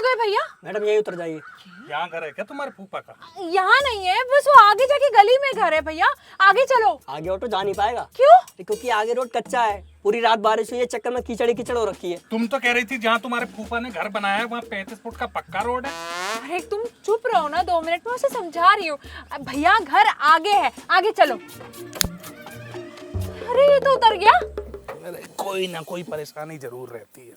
गए भैया? मैडम यही उतर जाइए। यहाँ घर है क्या तुम्हारे फूफा का? यहाँ नहीं है, बस वो आगे जाके गली में घर है भैया। आगे चलो। आगे ऑटो जा नहीं पाएगा। क्यों? क्योंकि आगे रोड कच्चा है, पूरी रात बारिश हुई है, चक्कर में कीचड़ कीचड़ हो रखी है। तुम तो कह रही थी जहाँ तुम्हारे फूफा ने घर बनाया है वहाँ 35 फुट का पक्का रोड है। अरे तुम चुप रहो ना 2 मिनट, मैं उसे समझा रही हूँ। भैया घर आगे है, आगे चलो। अरे ये तो उतर गया। अरे कोई ना कोई परेशानी जरूर रहती है।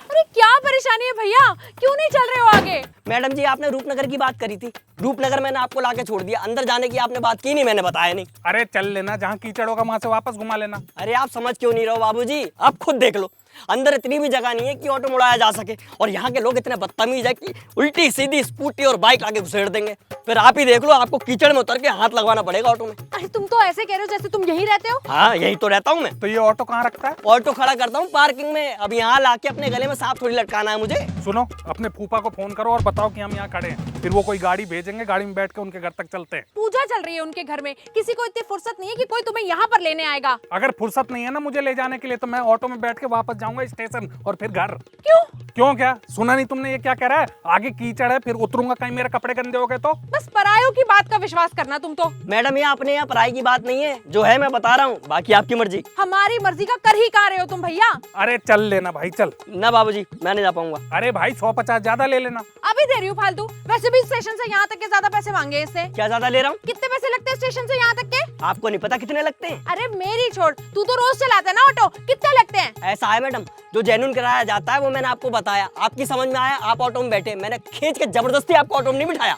अरे क्या परेशानी है भैया, क्यों नहीं चल रहे हो आगे? मैडम जी आपने रूपनगर की बात करी थी, रूपनगर मैंने आपको लाके छोड़ दिया, अंदर जाने की आपने बात की नहीं, मैंने बताया नहीं। अरे चल लेना, जहाँ कीचड़ होगा वहाँ से वापस घुमा लेना। अरे आप समझ क्यों नहीं रहो बाबूजी, आप खुद देख लो, अंदर इतनी भी जगह नहीं है कि ऑटो मुड़ाया जा सके, और यहाँ के लोग इतने बदतमीज है कि उल्टी सीधी स्कूटी और बाइक आगे घुसेड़ देंगे। फिर आप ही देख लो, आपको कीचड़ में उतर के हाथ लगवाना पड़ेगा ऑटो में। अरे तुम तो ऐसे कह रहे हो जैसे तुम यहीं रहते हो। हाँ यही तो रहता हूँ मैं। तो ये ऑटो कहाँ रखता है? ऑटो खड़ा करता हूँ पार्किंग में। अब यहाँ लाके अपने गले में सांप थोड़ी लटकाना है मुझे। सुनो, अपने फूफा को फोन करो और बताओ कि हम यहाँ खड़े हैं, फिर वो कोई गाड़ी भेजेंगे, गाड़ी में बैठ के उनके घर तक चलते हैं। पूजा चल रही है उनके घर में, किसी को इतनी फुर्सत नहीं है कि कोई तुम्हें यहाँ पर लेने आएगा। अगर फुर्सत नहीं है ना मुझे ले जाने के लिए, तो मैं ऑटो में बैठ के वापस जाऊंगा स्टेशन और फिर घर। क्यों? क्यों क्या सुना नहीं तुमने? ये क्या कह रहा है? आगे कीचड़ है, फिर उतरूंगा, कहीं मेरे कपड़े गंदे हो गए तो। बस परायों की बात का विश्वास करना तुम तो। मैडम ये अपने यहाँ पढ़ाई की बात नहीं है, जो है मैं बता रहा हूँ, बाकी आपकी मर्जी। हमारी मर्जी का कर ही कहाँ रहे हो तुम भैया? अरे चल लेना भाई, चल। ना बाबूजी मैं नहीं जा पाऊंगा। अरे भाई 150 ज्यादा ले लेना। अभी दे रही हूँ फालतू, वैसे भी स्टेशन से यहाँ तक के ज्यादा पैसे मांगे इससे। क्या ज्यादा ले रहा हूँ? कितने पैसे लगते हैं स्टेशन से यहाँ तक के? आपको नहीं पता कितने लगते हैं? अरे मेरी छोड़, तू तो रोज चलाता है ना ऑटो, कितने लगते हैं? ऐसा है मैडम, जो जेन्युइन कराया जाता है वो मैंने आपको बताया, आपकी समझ में आया, आप ऑटो में बैठे, मैंने खींच के जबरदस्ती आपको ऑटो में नहीं बिठाया।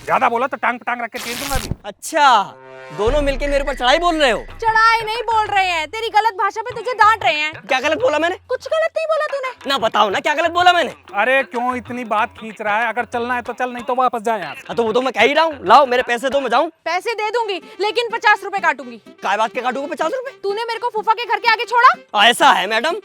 ज्यादा बोला तो टांग टांग रख के चीर दूंगा अभी। अच्छा, दोनों मिलके मेरे ऊपर चढ़ाई बोल रहे हो? चढ़ाई नहीं बोल रहे हैं, तेरी गलत भाषा पे तुझे डांट रहे हैं। क्या गलत बोला मैंने? कुछ गलत नहीं बोला तूने। ना बताओ ना क्या गलत बोला मैंने। अरे क्यों इतनी बात खींच रहा है? अगर चलना है तो चल, नहीं तो वापस जा यहाँ से। हाँ तो वो तो मैं कह ही रहा हूँ, लाओ मेरे पैसे दो, मैं जाऊँ। पैसे दे दूंगी, लेकिन 50 रुपए काटूंगी। काय बात के काटूंगा 50 रुपए? तूने मेरे को फूफा के घर के आगे छोड़ा। ऐसा है मैडम,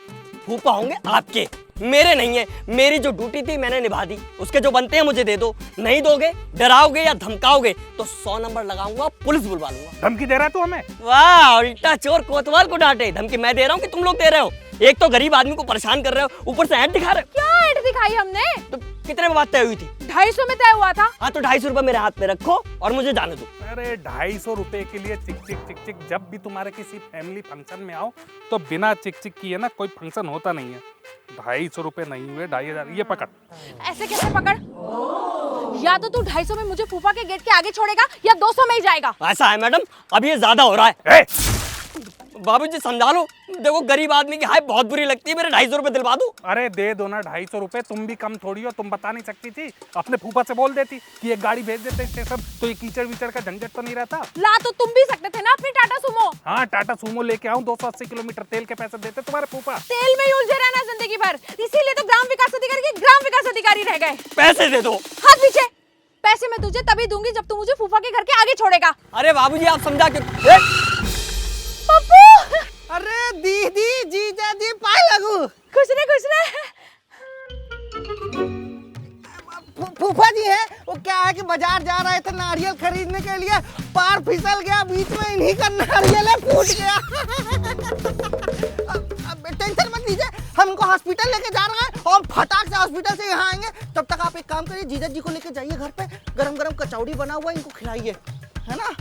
फूफा होंगे आपके, मेरे नहीं है। मेरी जो ड्यूटी थी मैंने निभा दी, उसके जो बनते हैं मुझे दे दो। नहीं दोगे, डराओगे या धमकाओगे तो 100 नंबर लगाऊंगा, पुलिस बुलवा लूंगा। धमकी दे रहा है तू हमें? वाह, उल्टा चोर कोतवाल को डांटे। धमकी मैं दे रहा हूँ कि तुम लोग दे रहे हो? एक तो गरीब आदमी को परेशान कर रहे हो, ऊपर से ऐड दिखा रहे हो। क्या ऐड दिखाई हमने? तो कितने में बात तय हुई थी? 250 में तय हुआ था। हाँ तो 250 रुपए मेरे हाथ में रखो और मुझे जाने दो। अरे 250 रुपए के लिए चिक चिक चिक चिक, जब भी तुम्हारे किसी फैमिली फंक्शन में आओ तो बिना चिक चिक किए ना कोई फंक्शन होता नहीं है। 250 रुपए नहीं हुए, 2500। ये पकड़। ऐसे कैसे पकड़? या तो तू 250 में मुझे फूफा के गेट के आगे छोड़ेगा या 200 में ही जाएगा। ऐसा है मैडम, अब ये ज्यादा हो रहा है। बाबूजी समझा लो, देखो गरीब आदमी की हाय बहुत बुरी लगती है, मेरे 250 रुपए दिलवा दो। अरे दे दो ना 250 रुपए, तुम भी कम थोड़ी हो। तुम बता नहीं सकती थी? अपने फूफा से बोल देती कि एक गाड़ी भेज देते स्टेशन, तो ये कीचड़ विचड़ का झंझट तो नहीं रहता। ला तो तुम भी सकते थे ना अपनी टाटा सुमो। हाँ टाटा सुमो लेके आऊं, 280 किलोमीटर तेल के पैसे देते तुम्हारे फूफा। तेल में ही उलझे रहना जिंदगी भर, इसीलिए तो ग्राम विकास अधिकारी के ग्राम विकास अधिकारी रह गए। पैसे दे दो। हाथ पीछे। पैसे मैं तुझे तभी दूंगी जब तू मुझे फूफा के घर के आगे छोड़ेगा। अरे बाबूजी आप समझा के। पप्पू, अरे दीदी जीजा जी पाए लगू। खुश रहे। फूफा जी है वो, क्या है कि बाजार जा रहे थे नारियल खरीदने के लिए, पार फिसल गया बीच में, इन्हीं का नारियल है फूट गया। अब टेंशन मत लीजिए, हम इनको हॉस्पिटल लेके जा रहे हैं और फटाक से हॉस्पिटल से यहाँ आएंगे। तब तक आप एक काम करिए, जीजा जी को लेके जाइए घर पे, गरम गरम कचौड़ी बना हुआ इनको खिलाइए, है ना।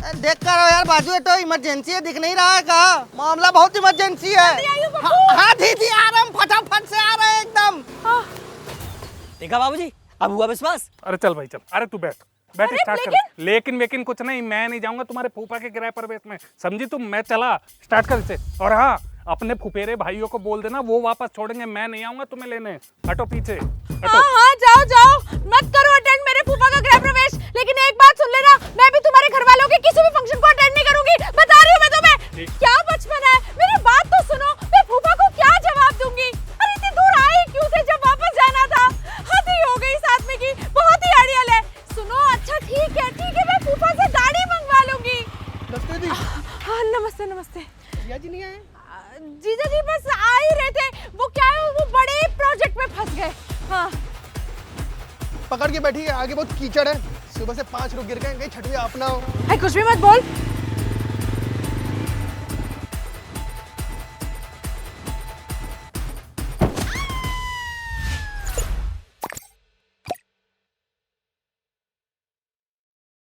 देख कर यार बाजू है तो इमरजेंसी है, दिख नहीं रहा है का? मामला बहुत इमरजेंसी है। हाँ दीदी आ रहे हैं, फटाफट से आ रहे हैं एकदम। देखा बाबूजी, अब हुआ विश्वास। अरे चल भाई चल, अरे तू बैठ बैठ, अरे स्टार्ट कर। लेकिन कुछ नहीं, मैं नहीं जाऊंगा तुम्हारे फूफा के किराए पर बेस में, समझी तुम? मैं चला, स्टार्ट कर इसे। और हाँ, अपने फुफेरे भाइयों को बोल देना वो वापस छोड़ेंगे, मैं नहीं आऊंगा तुम्हें लेने। हटो पीछे, हटो। हाँ जाओ, मत करो अटेंड मेरे फूफा का गृह प्रवेश, लेकिन एक बात सुन लेना, मैं भी तुम्हारे घर वालों के किसी भी फंक्शन को अटेंड नहीं करूंगी, बता रही हूँ मैं तुम्हें। क्या बचपन है, मेरी बात तो सुनो, मैं फूफा को क्या जवाब दूंगी? अरे इतनी दूर आई क्यों थे जब वापस जाना था? हद ही हो गई इस आदमी की, बहुत ही अड़ियल है। सुनो, अच्छा ठीक है, मैं फूफा से गाड़ी मंगवा लूंगी। हाँ नमस्ते। जीजा जी नहीं आए? जीजा जी बस आ ही रहे थे, वो क्या है वो बड़े प्रोजेक्ट में फंस गए। हाँ पकड़ के बैठी है, आगे बहुत कीचड़ है, सुबह से 5 लोग गिर गए, छठवीं आप ना हो। कुछ भी मत बोल।